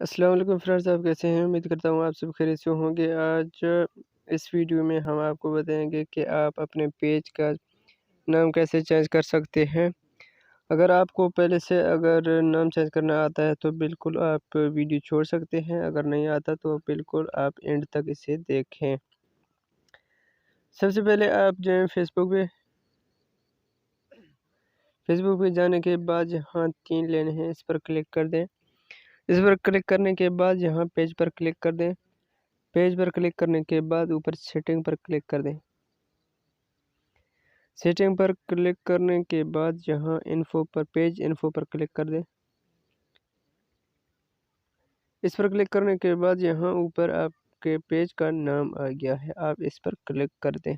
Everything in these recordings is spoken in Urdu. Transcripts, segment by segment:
السلام علیکم فرینڈز، آپ کیسے ہیں؟ امید کرتا ہوں آپ سب خیریت سے ہوں گے۔ آج اس ویڈیو میں ہم آپ کو بتائیں گے کہ آپ اپنے پیج کا نام کیسے چینج کر سکتے ہیں۔ اگر آپ کو پہلے سے نام چینج کرنا آتا ہے تو بالکل آپ ویڈیو چھوڑ سکتے ہیں، اگر نہیں آتا تو بالکل آپ اینڈ تک اسے دیکھیں۔ سب سے پہلے آپ جائیں فیس بک پہ جانے کے بعد یہاں 3 لینے ہیں، اس پر کلک کر دیں۔ اس پر کلک کرنے کے بعد یہاں پیج پر کلک کر دیں۔ پیج پر کلک کرنے کے بعد اوپر سیٹنگ پر کلک کر دیں۔ سیٹنگ پر کلک کرنے کے بعد یہاں پیج انفو پر کلک کر دیں۔ اس پر کلک کرنے کے بعد یہاں اوپر آپ کے پیج کا نام آ گیا ہے، آپ اس پر کلک کر دیں۔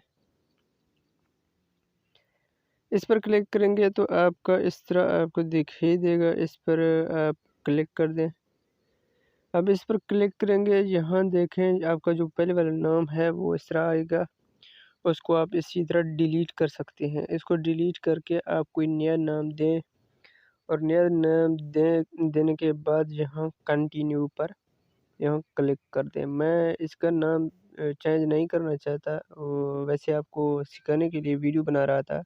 اس پر کلک کریں گے تو آپ کا اس طرح آپ کو دکھائی دے گا، اس پر آپ کلک کر دیں۔ اب اس پر کلک کریں گے، یہاں دیکھیں آپ کا جو پہلے والا نام ہے وہ اس طرح آئے گا، اس کو آپ اسی طرح ڈیلیٹ کر سکتے ہیں۔ اس کو ڈیلیٹ کر کے آپ کوئی نیا نام دیں، اور نیا نام دینے کے بعد یہاں کنٹینیو پر یہاں کلک کر دیں۔ میں اس کا نام چینج نہیں کرنا چاہتا، ویسے آپ کو سکھانے کے لیے ویڈیو بنا رہا تھا،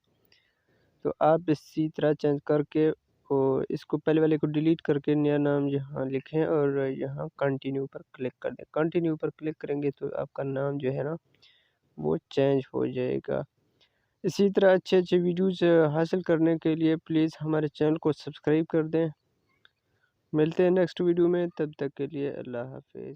تو آپ اسی طرح چینج کر کے اس کو پہلے والے کو ڈیلیٹ کر کے نیا نام یہاں لکھیں اور یہاں کنٹینیو پر کلک کر دیں۔ کنٹینیو پر کلک کریں گے تو آپ کا نام جو ہے نا وہ چینج ہو جائے گا۔ اسی طرح اچھے ویڈیوز حاصل کرنے کے لیے پلیز ہمارے چینل کو سبسکرائب کر دیں۔ ملتے ہیں نیکسٹ ویڈیو میں، تب تک کے لیے اللہ حافظ۔